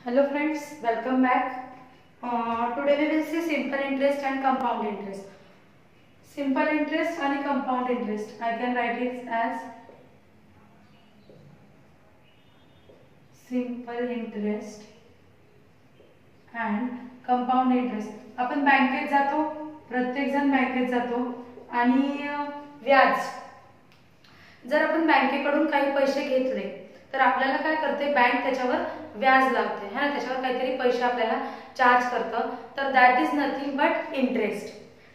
Hello friends, welcome back. Today we will see simple interest and compound interest. Simple interest and compound interest. I can write it as simple interest and compound interest. आपण बँकेत जातो, प्रत्येक जण बँकेत जातो आणि व्याज जर आपण बँकेकडून काही पैसे घेतले तर आपल्याला काय करते बँक त्याच्यावर व्याज लावते है ना, त्याच्यावर काहीतरी पैसे आपल्याला चार्ज करतं, तर that is nothing but interest.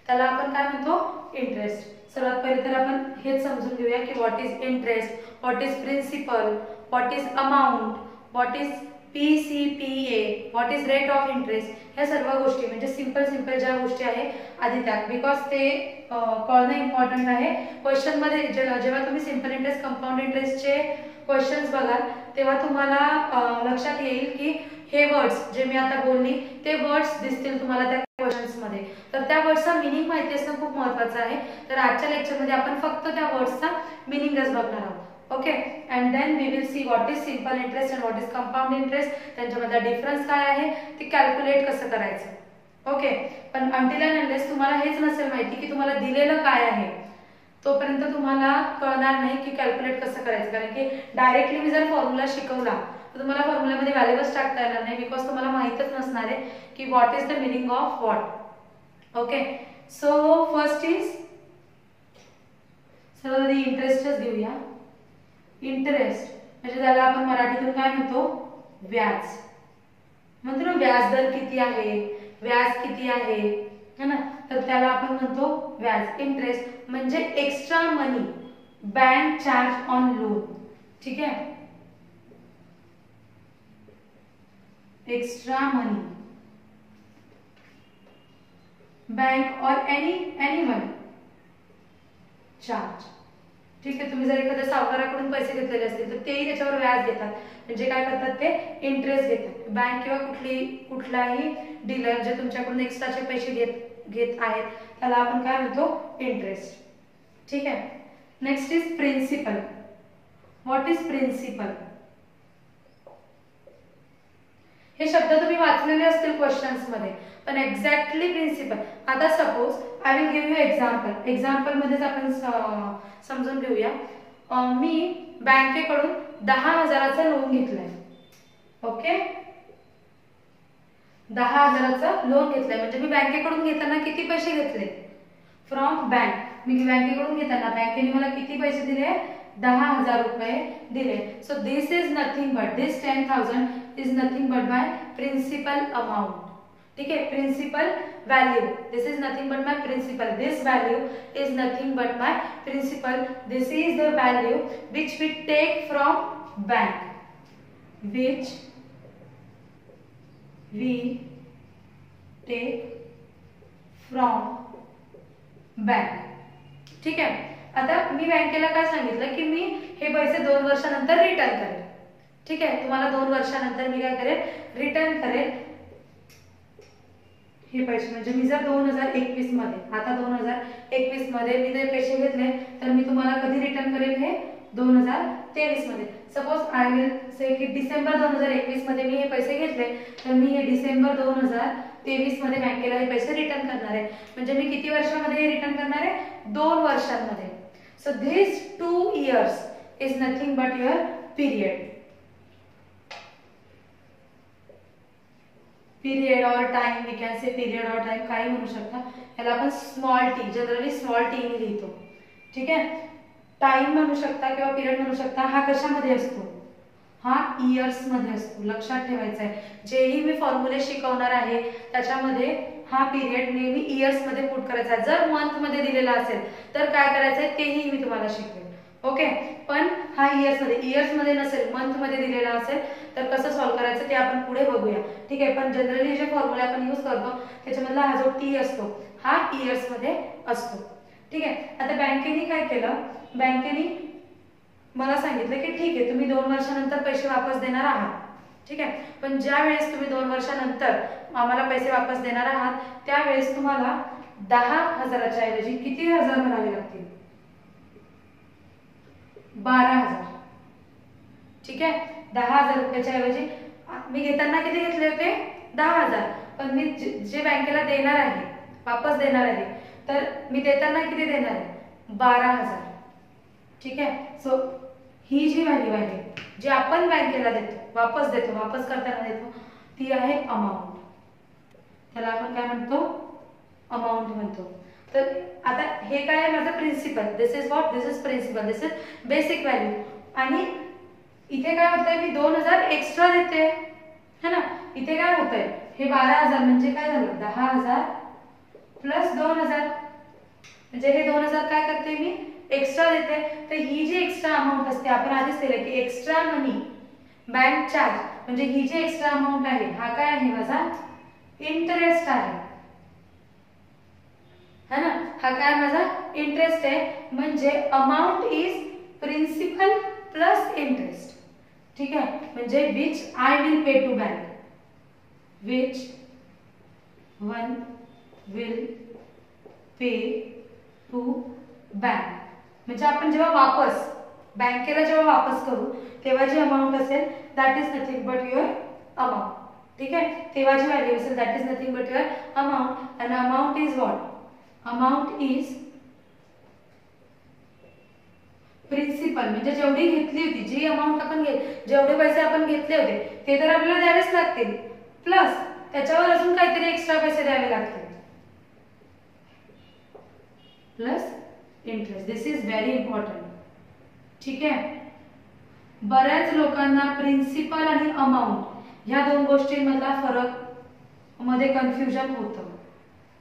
त्याला आपण काय म्हणतो इंटरेस्ट. सर्वात पहिले तर आपण हेच समजून घेऊया की what is interest, what is principal, what is amount, what is PCPA, what is rate of interest. ह्या सर्व गोष्टी म्हणजे सिंपल ज्या गोष्टी आहे आधी त्या, बिकॉज ते कळणं इम्पॉर्टंट आहे. क्वेश्चन मध्ये जेव्हा तुम्ही सिंपल इंटरेस्ट कंपाऊंड इंटरेस्टचे क्वेश्चन्स बघाल तेव्हा तुम्हाला लक्षात येईल की हे वर्ड्स जे मी आता बोलली ते वर्ड्स दिसतील तुम्हाला त्या क्वेश्चन्स मध्ये, तर त्या वर्ड्सचा मीनिंग माहिती असणं खूप महत्त्वाचं आहे. तर आजच्या लेक्चरमध्ये आपण फक्त त्या वर्ड्सचा मीनिंगच बघणार आहोत. Okay, and then we will see what is simple interest and what is compound interest, त्यांच्यामधला डिफरन्स काय आहे, ते कॅल्क्युलेट कसं करायचं. ओके, पण अंटिल अँड अनलेस तुम्हाला हेच नसेल माहिती की तुम्हाला दिलेलं काय आहे तोपर्यंत तुम्हाला कळणार नाही की कॅल्क्युलेट कसं करायचं. कारण की डायरेक्टली मी जर फॉर्म्युला शिकवला तर तुम्हाला फॉर्म्युलामध्ये व्हॅल्यूज टाकता येणार नाही, बिकॉज तुम्हाला माहीतच नसणार आहे की what is the meaning of what. Okay, so first is सर्व इंटरेस्टच घेऊया. इंटरेस्ट म्हणजे त्याला आपण मराठीतून काय म्हणतो, व्याज म्हणतो ना. व्याज दर किती आहे, व्याज किती आहे है ना, तर त्याला आपण म्हणतो व्याज. इंटरेस्ट म्हणजे extra money bank charge on loan. ठीक आहे, एक्स्ट्रा मनी बँक और एनी वन चार्ज. ठीक आहे, तुम्ही जर एखाद्या सावकाराकडून पैसे घेतलेले असतील तर तेही त्याच्यावर व्याज घेतात, म्हणजे काय करतात ते इंटरेस्ट घेतात. बँक किंवा कुठलाही डीलर जे तुमच्याकडून एक्स्ट्राचे पैसे घेत आहेत त्याला आपण काय म्हणतो इंटरेस्ट. ठीक आहे, next is principal. What is principal. हे शब्द तुम्ही वाचलेले असतील क्वेश्चन्स मध्ये, पण एक्झॅक्टली प्रिन्सिपल. आता suppose I will give you example. Example मध्येच आपण समजून घेऊया. मी बँकेकडून 10,000चा लोन घेतलाय. ओके, 10,000चा लोन घेतलाय म्हणजे मी बँकेकडून घेताना किती पैसे घेतले, फ्रॉम बँक. मी बँकेकडून घेताना बँकेने मला किती पैसे दिले, 10,000 रुपये दिले. So this is nothing but, this 10,000 is nothing but my principal amount. ठीक है, principal value, this is nothing but my principal, this value is nothing but my principal, this is the value which we take from bank, which we take from bank. ठीक है, आता मी बँकेला काय सांगितलं की मी हे पैसे 2 वर्षानंतर रिटर्न करेल. ठीक आहे, तुम्हाला 2 वर्षानंतर मी काय करेल, रिटर्न करेल हे पैसे. म्हणजे मी जर 2021 मध्ये, आता 2021 मध्ये मी ते पैसे घेतले तर मी तुम्हाला कधी रिटर्न करेल, हे 2023 मध्ये. सपोज आय विल से की डिसेंबर 2021 मध्ये मी हे पैसे घेतले तर मी हे डिसेंबर 2023 मध्ये बँकेला हे पैसे रिटर्न करणार आहे. म्हणजे मी किती वर्षामध्ये हे रिटर्न करणार आहे, 2 वर्षांमध्ये. So this 2 years is nothing but your period. Period or time, we can say period or time काही म्हणू शकता. याला आपण small T, generally small T ने लिहितो. ठीक आहे, टाइम म्हणू शकता किंवा पीरियड म्हणू शकता. हा कशामध्ये असतो, हा इयर्स मध्ये असतो. लक्षात ठेवायचं आहे, जेही मी फॉर्म्युले शिकवणार आहे त्याच्यामध्ये हा पीरियड नेहमी इयर्स मध्ये पुट करायचा आहे. जर मंथ मध्ये दिलेला असेल तर काय करायचंय तेही मी तुम्हाला शिकवेन. ओके, पण हा इयर्स मध्ये नसेल, मंथ मध्ये दिलेला असेल तर कसं सॉल्व्ह करायचं ते आपण पुढे बघूया. ठीक आहे, पण जनरली जे फॉर्म्युला आपण यूज करतो त्याच्यामधला हा जो टी असतो हा इयर्स मध्ये असतो. ठीक आहे, आता बँकेने काय केलं, बँकेने मला सांगितलं की ठीक आहे तुम्ही 2 वर्षानंतर पैसे वापस देणार आहात. ठीक आहे, पण ज्या वेळेस तुम्ही 2 वर्षानंतर आम्हाला पैसे वापस देणार आहात त्यावेळेस तुम्हाला 10,000च्या ऐवजी किती हजार भरावे लागतील, 12,000. ठीक आहे, 10,000 रुपयाच्या ऐवजी मी घेताना किती घेतले होते 10,000, पण मी जे बँकेला देणार आहे, वापस देणार आहे, तर मी देताना किती देणार आहे 12,000. ठीक आहे. सो ही जी व्हॅल्यू आहे जी आपण बँकेला देतो, वापस करताना देतो, ती आहे अमाऊंट. त्याला आपण काय म्हणतो, अमाऊंट म्हणतो. तर आता हे काय आहे माझं principal. This is what, this is principal, this is basic value. आणि इथे काय होतंय, मी 2,000 एक्स्ट्रा देते है ना. इथे काय होतंय, हे 12,000 म्हणजे काय झालं 10,000 प्लस 2,000, म्हणजे हे 2,000 काय करते मी एक्स्ट्रा देते. तर ही जी एक्स्ट्रा अमाऊंट असते, आपण आधीच दिलं की एक्स्ट्रा मनी बँक चार्ज, म्हणजे ही जी एक्स्ट्रा अमाऊंट आहे हा काय आहे माझा इंटरेस्ट आहे है ना. हा काय माझा इंटरेस्ट आहे. म्हणजे amount is principal plus interest. ठीक आहे. म्हणजे which I will pay to bank, which one will pay to bank. म्हणजे आपण जेव्हा वापस बँकेला जेव्हा वापस करू तेव्हा जी अमाऊंट असेल that is nothing but your amount. ठीक आहे. तेव्हा जी व्हॅल्यू असेल that is nothing but your amount. And amount is what, amount is principal. म्हणजे जेवढी घेतली होती, जी अमाऊंट आपण जेवढे पैसे आपण घेतले होते ते तर आपल्याला द्यावेच लागतील, प्लस त्याच्यावर अजून काहीतरी एक्स्ट्रा पैसे द्यावे लागतील, plus interest. This is very important. ठीक आहे. बऱ्याच लोकांना प्रिन्सिपल आणि अमाऊंट ह्या दोन गोष्टींमधला फरक मध्ये कन्फ्युजन होतं.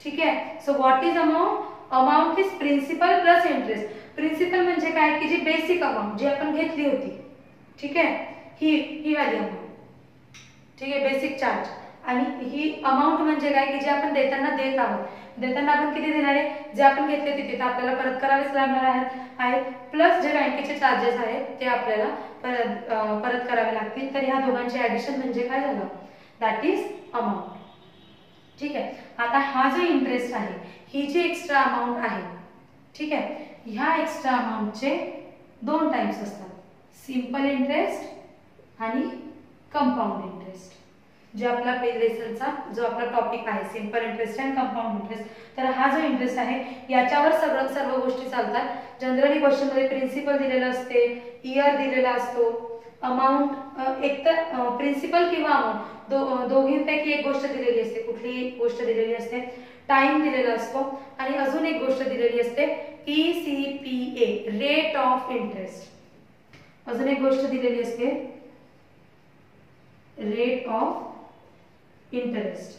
ठीक आहे. So what is amount, amount is principal plus interest. Principal म्हणजे काय की जी बेसिक अमाऊंट जी आपण घेतली होती. ठीक आहे. ही वाली अमाऊंट. ठीक आहे, बेसिक चार्ज. आणि ही अमाऊंट म्हणजे काय की जे आपण देताना देत आहोत, देताना आपण किती देणार आहे, जे आपण घेतले तिथे आपल्याला परत करावेच लागणार आहेत, प्लस जे बँकेचे चार्जेस आहेत ते आपल्याला परत करावे लागतील. तर ह्या दोघांचे ऍडिशन म्हणजे काय झालं, दॅट इज अमाऊंट. ठीक आहे. आता हा जो इंटरेस्ट आहे, ही जी एक्स्ट्रा अमाऊंट आहे, ठीक आहे, ह्या एक्स्ट्रा अमाऊंटचे दोन टाइप्स असतात, सिंपल इंटरेस्ट आणि कंपाऊंड इंटरेस्ट. जे आपला लेसनचा जो आपला टॉपिक आहे simple interest and compound interest. तर हा जो इंटरेस्ट आहे याच्यावर सर्व गोष्टी चालतात. जनरली क्वेश्चन मध्ये प्रिन्सिपल दिलेलं असते, इयर दिलेला असतो, अमाऊंट एक तर प्रिन्सिपल किंवा अमाऊंट दोघींपैकी एक गोष्ट दिलेली असते, कुठली गोष्ट दिलेली असते, टाइम दिलेला असतो, आणि अजून एक गोष्ट दिलेली असते ECPA रेट ऑफ इंटरेस्ट. अजून एक गोष्ट दिलेली असते रेट ऑफ इंटरेस्ट.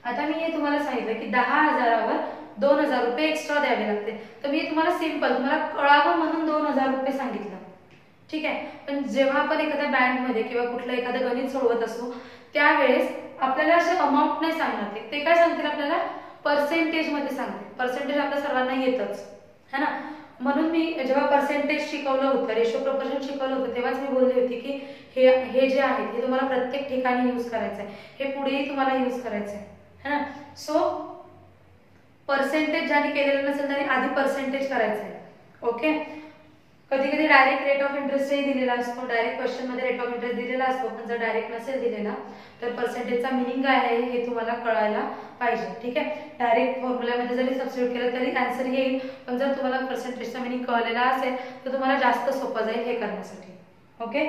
आता मी हे तुम्हाला सांगितलं की 10,000वर 2,000 रुपये एक्स्ट्रा द्यावे लागते. तर मी तुम्हाला सिंपल तुम्हाला कळावं म्हणून 2,000 रुपये सांगितलं. ठीक आहे. पण जेव्हा आपण एखाद्या बँकमध्ये किंवा कुठलं एखादं गणित सोडवत असतो त्यावेळेस आपल्याला असे अमाऊंट नाही सांगणार, ते काय सांगतील आपल्याला पर्सेंटेज मध्ये सांगतील. पर्सेंटेज आपल्या सर्वांना येतच है ना. म्हणून मी जेव्हा पर्सेंटेज शिकवलं होतं, रेशो प्रोपोर्शन शिकवलं होतं, तेव्हाच मी बोलली होती की हे जे आहे हे तुम्हाला प्रत्येक ठिकाणी यूज करायचं आहे, हे पुढेही तुम्हाला यूज करायचं आहे है ना. सो पर्सेंटेज ज्याने केलेलं नसेल त्याने आधी पर्सेंटेज करायचं आहे. ओके. कधी कधी डायरेक्ट रेट ऑफ इंटरेस्टही दिलेला असतो, डायरेक्ट क्वेश्चन मध्ये रेट ऑफ इंटरेस्ट दिलेला असतो, पण जर डायरेक्ट नसेल दिलेला तर पर्सेंटेजचा मिनिंग काय आहे हे तुम्हाला कळायला पाहिजे. ठीक आहे. डायरेक्ट फॉर्म्युल्यामध्ये जरी सबस्टिट्यूट केलं तरी आन्सर येईल, पण जर तुम्हाला पर्सेंटेजचा मिनिंग कळलेला असेल तर तुम्हाला जास्त सोपं जाईल हे करण्यासाठी. Okay.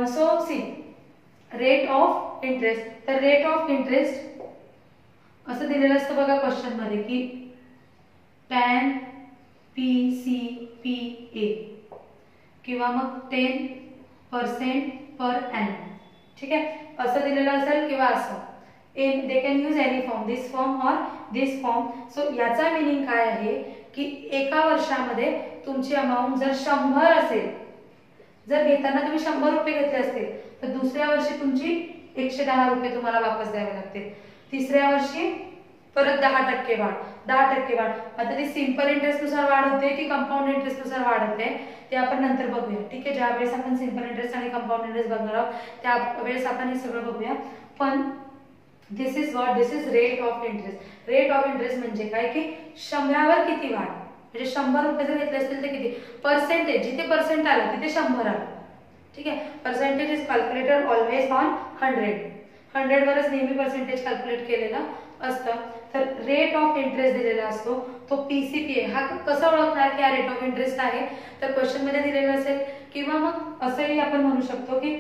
So see rate of interest. तर रेट ऑफ इंटरेस्ट असं दिलेलं असतं बघा क्वेश्चन मध्ये की tan PCPA किंवा मग 10% पर annum. ठीक आहे. असं दिलेलं असेल किंवा असं they can use any form, this form और दिस फॉर्म. सो याचा मिनिंग काय आहे की एका वर्षामध्ये तुमची अमाऊंट जर 100 असेल, जर घेताना तुम्ही 100 रुपये घेतले असतील तर दुसऱ्या वर्षी तुमची 110 रुपये तुम्हाला वापस द्यावे लागतील, तिसऱ्या वर्षी परत 10% वाढ, 10% वाढ. आता ती सिंपल इंटरेस्ट नुसार वाढ होते की कंपाऊंड इंटरेस्ट नुसार वाढ होते ते आपण नंतर बघूया. ठीक आहे. ज्या वेळेस आपण सिंपल इंटरेस्ट आणि कंपाऊंड इंटरेस्ट बघणार आहोत त्यावेळेस आपण हे सगळं बघूया. पण this is what, this is rate of interest. Rate of interest म्हणजे काय की 100वर किती वाढ, म्हणजे 100 रुपये जर घेतले असतील तर किती पर्सेंटेज, जिथे पर्सेंट आलं तिथे 100 आलं. ठीक आहे. Percentage is calculated always on 100 वरच नेहमी पर्सेंटेज कॅल्क्युलेट केलेलं असतं. तर रेट ऑफ इंटरेस्ट दिलेला असतो तो PCPA. हा कसं ओळखणार की हा रेट ऑफ इंटरेस्ट आहे, तर क्वेश्चन मध्ये दिलेलं असेल किंवा मग असंही आपण म्हणू शकतो की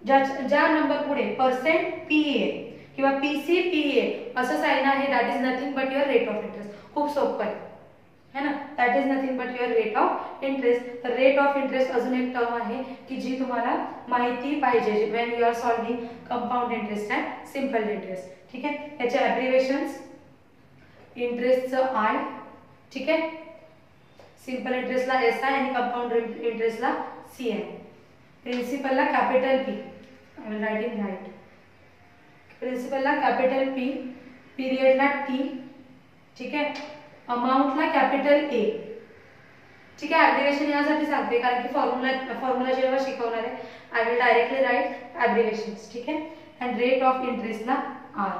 ज्या नंबर पुढे पर्सेंट PA किंवा PCPA असं साइन आहे, that is nothing but your rate of interest. खूप सोपं आहे ना, that is nothing but your rate of interest. तर रेट ऑफ इंटरेस्ट अजून एक टर्म आहे की जी तुम्हाला माहिती पाहिजे when you are solving compound interest and simple interest. ठीक आहे. याचे ॲब्रिव्हिएशन्स इंटरेस्टचं I, ठीक आहे, सिंपल इंटरेस्टला SI आणि कंपाऊंड इंटरेस्टला CI. प्रिन्सिपलला capital P, I will write in write. प्रिन्सिपलला कॅपिटल P, पिरियडला T, ठीक आहे, अमाउंटला कॅपिटल A. ठीक आहे. ॲब्रिव्हिएशन यासाठी सांगते कारण की फॉर्म्युला जेव्हा शिकवणार आहे I will directly write abbreviations. ठीक आहे. अँड रेट ऑफ इंटरेस्टला R,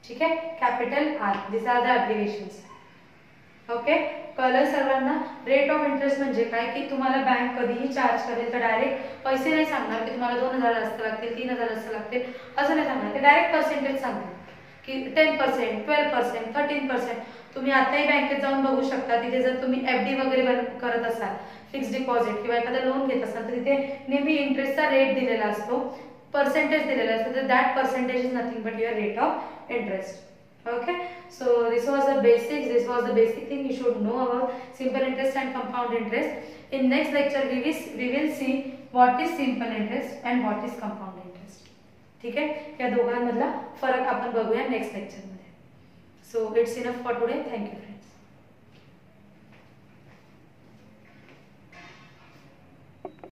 ठीक आहे, capital R. This are the abbreviations. Okay. कळलं सर्वांना. रेट ऑफ इंटरेस्ट म्हणजे काय की तुम्हाला बँक कधीही चार्ज करेल तर डायरेक्ट पैसे नाही सांगणार की तुम्हाला 2000 जास्त लागतील, 3000 जास्त लागतील, असं नाही सांगणार. ते डायरेक्ट पर्सेंटेज सांगतील की 10%, 12%, 13%. तुम्ही आताही बँकेत जाऊन बघू शकता. तिथे जर तुम्ही FD वगैरे करत असाल, फिक्स डिपॉझिट किंवा एखादं लोन घेत असाल, तर तिथे नेहमी इंटरेस्टचा रेट दिलेला असतो, पर्सेंटेज दिलेला असतो. तर that percentage is nothing but your rate of interest. Okay, so this was the basics. This was the basic thing you should know about simple interest and compound interest. In next lecture we will see what is simple interest and what is compound interest. ठीक आहे. या दोघांमधला फरक आपण बघूया next lecture मध्ये. So it's enough for today. Thank you.